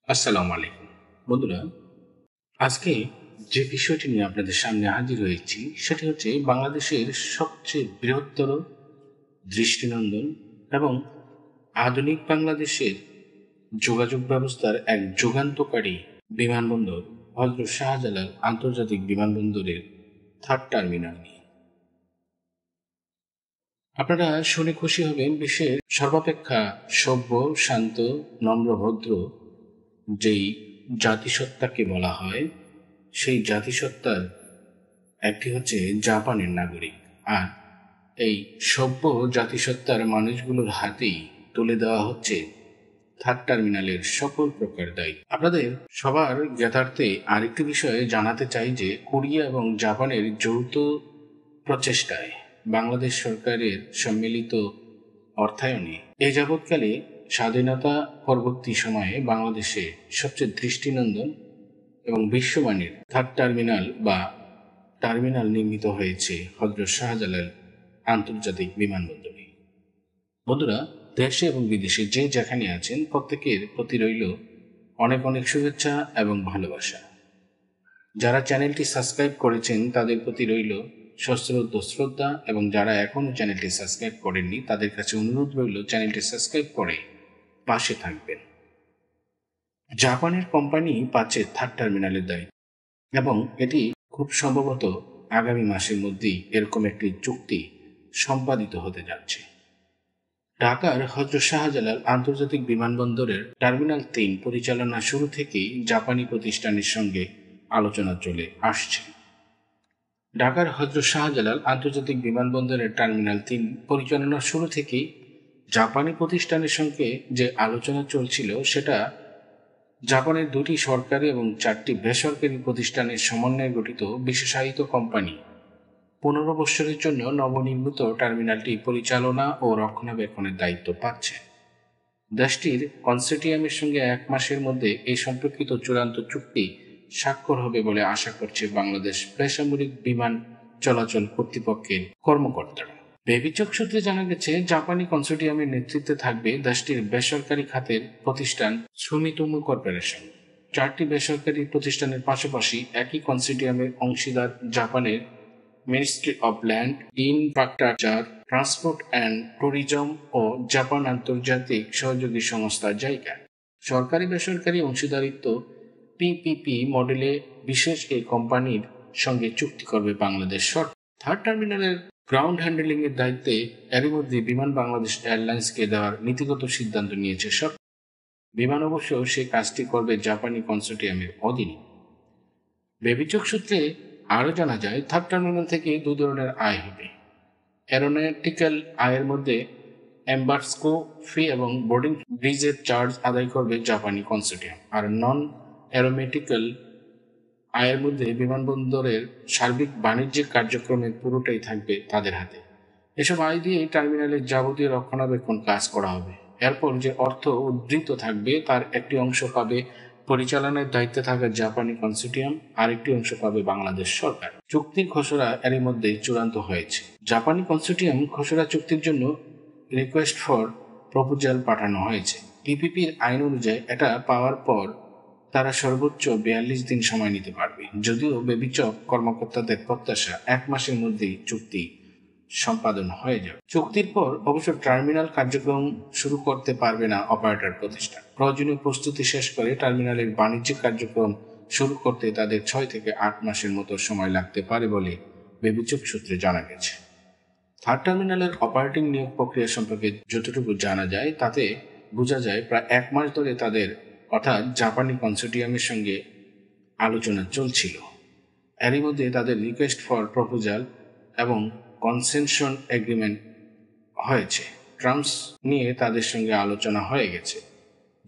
আসসালামু আলাইকুম বন্ধুরা, আজকে যে বিষয়টি নিয়ে আপনাদের সামনে হাজির হয়েছি সেটি হচ্ছে বাংলাদেশের সবচেয়ে বৃহত্তর, দৃষ্টিনন্দন এবং আধুনিক বাংলাদেশের যোগাযোগ ব্যবস্থার এক যুগান্তকারী বিমানবন্দর হযরত শাহজালাল আন্তর্জাতিক বিমানবন্দরের থার্ড টার্মিনাল নিয়ে। আপনারা শুনে খুশি হবেন, বিশ্বের সর্বাপেক্ষা সভ্য, শান্ত, নম্র, ভদ্র যেই জাতিসত্তাকে বলা হয়, সেই জাতিসত্তার একটি হচ্ছে জাপানের নাগরিক। আর এই সভ্য জাতিসত্তার মানুষগুলোর হাতেই তুলে দেওয়া হচ্ছে থার্ড টার্মিনালের সকল প্রকার দায়িত্ব। আপনাদের সবার জ্ঞাতার্থে আরেকটি বিষয়ে জানাতে চাই যে কোরিয়া এবং জাপানের যৌথ প্রচেষ্টায় বাংলাদেশ সরকারের সম্মিলিত অর্থায়নে এ যাবৎকালে স্বাধীনতা পরবর্তী সময়ে বাংলাদেশে সবচেয়ে দৃষ্টিনন্দন এবং বিশ্বমানের থার্ড টার্মিনাল নির্মিত হয়েছে হযরত শাহজালাল আন্তর্জাতিক বিমানবন্দরে। বন্ধুরা, দেশে এবং বিদেশে যে যেখানে আছেন প্রত্যেকের প্রতি রইল অনেক অনেক শুভেচ্ছা এবং ভালোবাসা। যারা চ্যানেলটি সাবস্ক্রাইব করেছেন তাদের প্রতি রইল সশ্রদ্ধ শ্রদ্ধা, এবং যারা এখনও চ্যানেলটি সাবস্ক্রাইব করেননি তাদের কাছে অনুরোধ রইল চ্যানেলটি সাবস্ক্রাইব করে পাশে থাকবেন। জাপানের কোম্পানি পাচ্ছে থার্ড টার্মিনালের দায়িত্ব, এবং এটি খুব সম্ভবত আগামী মাসের মধ্যেই এরকম একটি চুক্তি সম্পাদিত হতে যাচ্ছে। ঢাকার হযরত শাহজালাল আন্তর্জাতিক বিমানবন্দরের টার্মিনাল ৩ পরিচালনা শুরু থেকেই জাপানি প্রতিষ্ঠানের সঙ্গে আলোচনা চলে আসছে। ঢাকার হযরত শাহজালাল আন্তর্জাতিক বিমানবন্দরের টার্মিনাল ৩ পরিচালনা শুরু থেকেই জাপানি প্রতিষ্ঠানের সঙ্গে যে আলোচনা চলছিল সেটা জাপানের ২টি সরকারি এবং ৪টি বেসরকারি প্রতিষ্ঠানের সমন্বয়ে গঠিত বিশেষায়িত কোম্পানি ১৫ বছরের জন্য নবনির্মিত টার্মিনালটি পরিচালনা ও রক্ষণাবেক্ষণের দায়িত্ব পাচ্ছে। দেশটির কনসোর্টিয়ামের সঙ্গে ১ মাসের মধ্যে এই সম্পর্কিত চূড়ান্ত চুক্তি স্বাক্ষর হবে বলে আশা করছে বাংলাদেশ বেসামরিক বিমান চলাচল কর্তৃপক্ষের কর্মকর্তারা। বেবিচক সূত্রে জানা গেছে, জাপানি কনসোর্টিয়ামের নেতৃত্বে থাকবে দেশটির বেসরকারি খাতের প্রতিষ্ঠান সুমিতোমো কর্পোরেশন। ৪টি বেসরকারি প্রতিষ্ঠানের পাশাপাশি একই কনসোর্টিয়ামের অংশীদার জাপানের ministry of land, infrastructure, transport and tourism ও জাপান আন্তর্জাতিক সহযোগী সংস্থা জাইকা। সরকারি বেসরকারি অংশীদারিত্ব পিপিপি মডেলে বিশেষ এই কোম্পানির সঙ্গে চুক্তি করবে বাংলাদেশ সরকার। থার্ড টার্মিনালের গ্রাউন্ড হ্যান্ডেলিং এর দায়িত্বে এরই মধ্যে বিমান বাংলাদেশ এয়ারলাইন্সকে দেওয়ার নীতিগত সিদ্ধান্ত নিয়েছে সরকার। বিমান অবশ্য সেই কাজটি করবে জাপানি কনসোর্টিয়ামের অধীনে। বেবিচক সূত্রে আরও জানা যায়, থার্ড টার্মিনাল থেকে ২ ধরনের আয় হবে। অ্যারোনটিক্যাল আয়ের মধ্যে এম্বার্কো ফি এবং বোর্ডিং ব্রিজের চার্জ আদায় করবে জাপানি কনসোর্টিয়াম, আর নন অ্যারোনটিক্যাল আয়ের মধ্যে বিমানবন্দরের সার্বিক বাণিজ্যিক কার্যক্রমের পুরোটাই থাকবে তাদের হাতে। এসব আয় দিয়ে টার্মিনালের যাবতীয় রক্ষণাবেক্ষণ কাজ করা হবে। এরপর যে অর্থ উদ্ধৃত থাকবে তার একটি অংশ পাবে পরিচালনার দায়িত্বে থাকা জাপানি কনসোর্টিয়াম, আরেকটি অংশ পাবে বাংলাদেশ সরকার। চুক্তির খসড়া এরই মধ্যে চূড়ান্ত হয়েছে। জাপানি কনসোর্টিয়াম খসড়া চুক্তির জন্য রিকোয়েস্ট ফর প্রপোজাল পাঠানো হয়েছে। পিপিপির আইন অনুযায়ী এটা পাওয়ার পর তারা সর্বোচ্চ ৪২ দিন সময় নিতে পারবে, যদিও বেবিচক কর্মকর্তাদের প্রত্যাশা ১ মাসের মধ্যেই চুক্তি সম্পাদন হয়ে যাবে। চুক্তির পর অবশ্য টার্মিনাল কার্যক্রম শুরু করতে পারবে না অপারেটর প্রতিষ্ঠান। প্রয়োজনীয় প্রস্তুতি শেষ করে টার্মিনালের বাণিজ্যিক কার্যক্রম শুরু করতে তাদের ৬ থেকে ৮ মাসের মতো সময় লাগতে পারে বলে বেবিচক সূত্রে জানা গেছে। থার্ড টার্মিনালের অপারেটিং নিয়োগ প্রক্রিয়া সম্পর্কে যতটুকু জানা যায় তাতে বোঝা যায় প্রায় ১ মাস ধরে তাদের অর্থাৎ জাপানি কনসোর্টিয়ামের সঙ্গে আলোচনা চলছিল। এরই মধ্যে তাদের রিকোয়েস্ট ফর প্রপোজাল এবং কনসেনশন এগ্রিমেন্ট হয়েছে। টার্মস নিয়ে তাদের সঙ্গে আলোচনা হয়ে গেছে।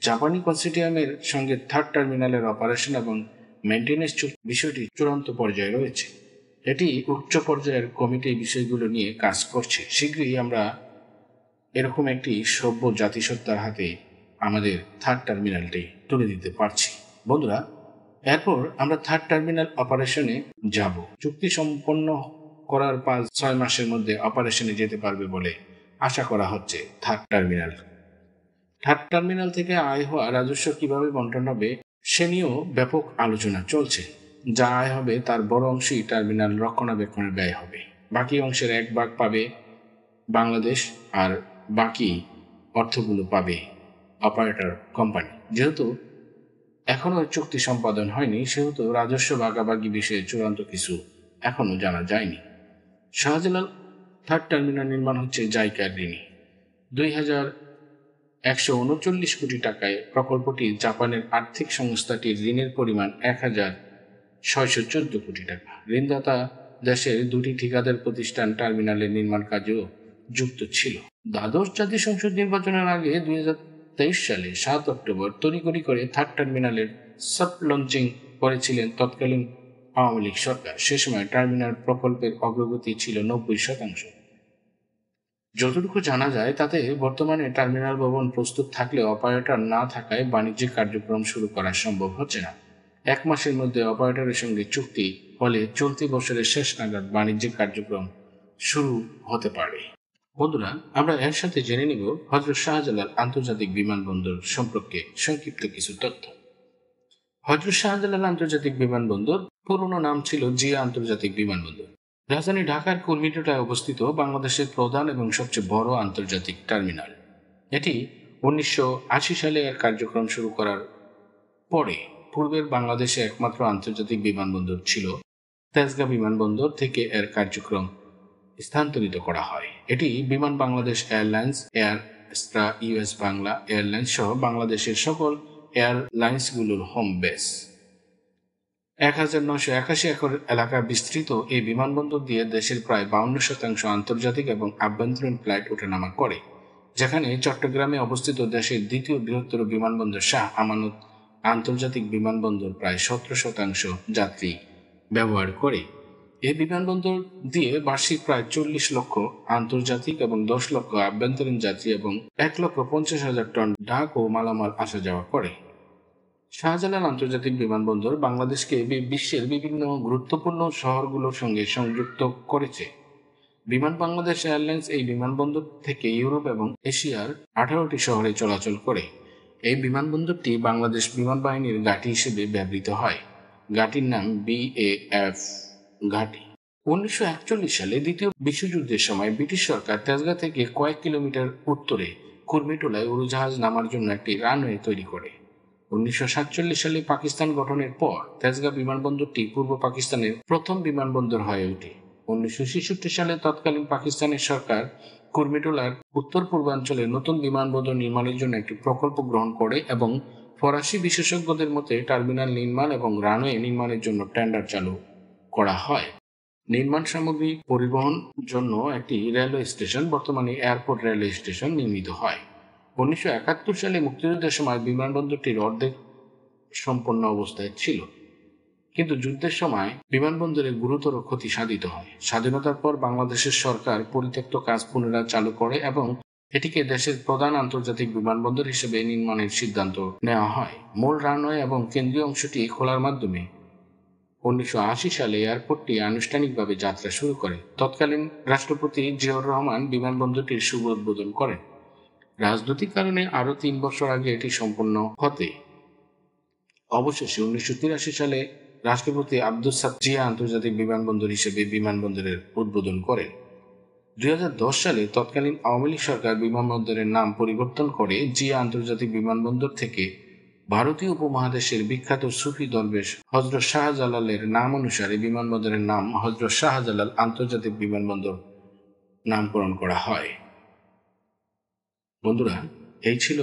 জাপানি কনসোর্টিয়ামের সঙ্গে থার্ড টার্মিনালের অপারেশন এবং মেনটেন্যান্স বিষয়টি চূড়ান্ত পর্যায়ে রয়েছে। এটি উচ্চ পর্যায়ের কমিটি বিষয়গুলো নিয়ে কাজ করছে। শীঘ্রই আমরা এরকম একটি সভ্য জাতিসত্তার হাতে আমাদের থার্ড টার্মিনালটি তুলে দিতে পারছি। বন্ধুরা, এরপর আমরা থার্ড টার্মিনাল অপারেশনে যাব। চুক্তি সম্পন্ন করার ৫-৬ মাসের মধ্যে অপারেশনে যেতে পারবে বলে আশা করা হচ্ছে থার্ড টার্মিনাল। থার্ড টার্মিনাল থেকে আয় হওয়া রাজস্ব কিভাবে বন্টন হবে সে নিয়েও ব্যাপক আলোচনা চলছে। যা আয় হবে তার বড় অংশই টার্মিনাল রক্ষণাবেক্ষণের ব্যয় হবে। বাকি অংশের 1 ভাগ পাবে বাংলাদেশ, আর বাকি অর্থগুলো পাবে অপারেটর কোম্পানি। যেহেতু এখনো চুক্তি সম্পাদন হয়নি, সেহেতু রাজস্ব ভাগাভাগি বিষয়ে চূড়ান্ত কিছু এখনো জানা যায়নি। শাহজালাল থার্ড টার্মিনাল নির্মাণ হচ্ছে জাইকার ঋণে। 2,139 কোটি টাকায় প্রকল্পটি জাপানের আর্থিক সংস্থাটির ঋণের পরিমাণ 1,614 কোটি টাকা। ঋণদাতা দেশের 2টি ঠিকাদার প্রতিষ্ঠান টার্মিনালের নির্মাণ কাজেও যুক্ত ছিল। দ্বাদশ জাতীয় সংসদ নির্বাচনের আগে 2023 সালে 7 অক্টোবর তড়িঘড়ি করে থার্ড টার্মিনালের সফট লঞ্চিং করেছিলেন তৎকালীন আওয়ামী লীগ সরকার। সে সময় টার্মিনাল প্রকল্পের অগ্রগতি ছিল 90%। যতটুকু জানা যায় তাতে বর্তমানে টার্মিনাল ভবন প্রস্তুত থাকলেও অপারেটর না থাকায় বাণিজ্যিক কার্যক্রম শুরু করা সম্ভব হচ্ছে না। 1 মাসের মধ্যে অপারেটরের সঙ্গে চুক্তি হলে চলতি বছরের শেষ নাগাদ বাণিজ্যিক কার্যক্রম শুরু হতে পারে। বন্ধুরা, আমরা এর সাথে জেনে নিব হযরত শাহজালাল আন্তর্জাতিক বিমানবন্দর সম্পর্কে সংক্ষিপ্ত কিছু তথ্য। হযরত শাহজালাল আন্তর্জাতিক বিমানবন্দর পুরনো নাম ছিল জিয়া আন্তর্জাতিক বিমানবন্দর। রাজধানী ঢাকার কুর্মিটোলায় অবস্থিত বাংলাদেশের প্রধান এবং সবচেয়ে বড় আন্তর্জাতিক টার্মিনাল। এটি 1980 সালে এর কার্যক্রম শুরু করার পরে পূর্বের বাংলাদেশে একমাত্র আন্তর্জাতিক বিমানবন্দর ছিল। তেজগাঁ বিমানবন্দর থেকে এর কার্যক্রম স্থানান্তরিত করা হয়। এটি বিমান Bangladesh airlines, air extra, US Bangla airlines সহ বাংলাদেশের সকল এয়ারলাইন্সগুলোর হোম বেস। 1981 একর এলাকা বিস্তৃত এই বিমানবন্দর দিয়ে দেশের প্রায় 52% আন্তর্জাতিক এবং আভ্যন্তরীণ ফ্লাইট ওঠানামা করে, যেখানে চট্টগ্রামে অবস্থিত দেশের দ্বিতীয় বৃহত্তর বিমানবন্দর শাহ আমানত আন্তর্জাতিক বিমানবন্দর প্রায় 17% যাত্রী ব্যবহার করে। এই বিমানবন্দর দিয়ে বার্ষিক প্রায় 40 লক্ষ আন্তর্জাতিক এবং 10 লক্ষ আভ্যন্তরীণ যাত্রী এবং 1,50,000 টন ডাক ও মালামাল আসা যাওয়া করে। শাহজালাল আন্তর্জাতিক বিমানবন্দর বাংলাদেশকে বিশ্বের বিভিন্ন গুরুত্বপূর্ণ শহরগুলোর সঙ্গে সংযুক্ত করেছে। বিমান বাংলাদেশ এয়ারলাইন্স এই বিমানবন্দর থেকে ইউরোপ এবং এশিয়ার 18টি শহরে চলাচল করে। এই বিমানবন্দরটি বাংলাদেশ বিমান বাহিনীর ঘাঁটি হিসেবে ব্যবহৃত হয়। ঘাঁটির নাম BAF ঘাঁটি। 1941 সালে দ্বিতীয় বিশ্বযুদ্ধের সময় ব্রিটিশ সরকার তেজগাঁ থেকে কয়েক কিলোমিটার উত্তরে কুর্মিটোলায় উড়োজাহাজ নামার জন্য একটি রানওয়ে তৈরি করে। 1947 সালে পাকিস্তান গঠনের পর তেজগাঁ বিমানবন্দরটি পূর্ব পাকিস্তানের প্রথম বিমানবন্দর হয়ে ওঠে। 1966 সালে তৎকালীন পাকিস্তানের সরকার কুর্মিটোলার উত্তর পূর্বাঞ্চলে নতুন বিমানবন্দর নির্মাণের জন্য একটি প্রকল্প গ্রহণ করে এবং ফরাসি বিশেষজ্ঞদের মতে টার্মিনাল নির্মাণ এবং রানওয়ে নির্মাণের জন্য টেন্ডার চালু করা হয়। নির্মাণ সামগ্রী পরিবহন জন্য একটি রেলওয়ে স্টেশন, বর্তমানে এয়ারপোর্ট রেলওয়ে স্টেশন নির্মিত হয়। 1971 সালে মুক্তিযুদ্ধের সময় বিমানবন্দরটির অর্ধেক সম্পন্ন অবস্থায় ছিল, কিন্তু যুদ্ধের সময় বিমানবন্দরে গুরুতর ক্ষতি সাধিত হয়। স্বাধীনতার পর বাংলাদেশের সরকার পরিত্যক্ত কাজ পুনরায় চালু করে এবং এটিকে দেশের প্রধান আন্তর্জাতিক বিমানবন্দর হিসেবে নির্মাণের সিদ্ধান্ত নেওয়া হয়। মূল রানওয়ে এবং কেন্দ্রীয় অংশটি খোলার মাধ্যমে 1980 সালে এয়ারপোর্টটি আনুষ্ঠানিকভাবে যাত্রা শুরু করে। তৎকালীন রাষ্ট্রপতি জিয়াউর রহমান বিমানবন্দরটির শুভ উদ্বোধন করেন। রাজনৈতিক কারণে আরও 3 বছর আগে এটি সম্পন্ন হতে অবশেষে 1983 সালে রাষ্ট্রপতি আব্দুস সাত্তার জিয়া আন্তর্জাতিক বিমানবন্দর হিসেবে বিমানবন্দরের উদ্বোধন করেন। 2010 সালে তৎকালীন আওয়ামী লীগ সরকার বিমানবন্দরের নাম পরিবর্তন করে জিয়া আন্তর্জাতিক বিমানবন্দর থেকে ভারতীয় উপমহাদেশের বিখ্যাত সুফি দরবেশ হযরত শাহজালালের নাম অনুসারে বিমানবন্দরের নাম হযরত শাহজালাল আন্তর্জাতিক বিমানবন্দর নামকরণ করা হয়। বন্ধুরা, এই ছিল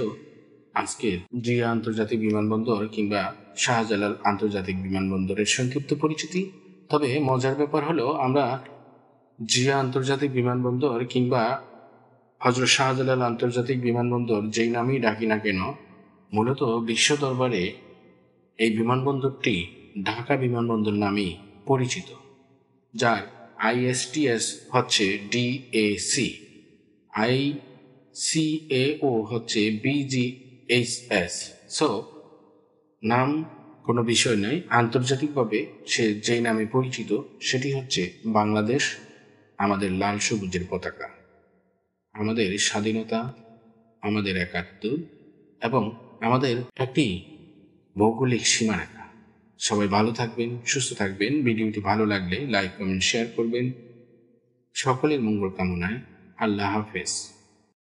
আজকের জিয়া আন্তর্জাতিক বিমানবন্দর কিংবা শাহজালাল আন্তর্জাতিক বিমানবন্দরের সংক্ষিপ্ত পরিচিতি। তবে মজার ব্যাপার হলো, আমরা জিয়া আন্তর্জাতিক বিমানবন্দর কিংবা হযরত শাহজালাল আন্তর্জাতিক বিমানবন্দর যেই নামেই ডাকি না কেন, মূলত বিশ্ব দরবারে এই বিমানবন্দরটি ঢাকা বিমানবন্দর নামেই পরিচিত, যার ISTS হচ্ছে DAC, ICAO হচ্ছে BGHS। সো নাম কোনো বিষয় নয়, আন্তর্জাতিকভাবে সে যেই নামে পরিচিত সেটি হচ্ছে বাংলাদেশ, আমাদের লাল সবুজের পতাকা, আমাদের স্বাধীনতা, আমাদের একাত্তর, এবং আমাদের একটি ভৌগোলিক সীমারেখা। সবাই ভালো থাকবেন, সুস্থ থাকবেন। ভিডিওটি ভালো লাগলে লাইক, কমেন্ট, শেয়ার করবেন। সকলের মঙ্গল কামনায়। আল্লাহ হাফেজ।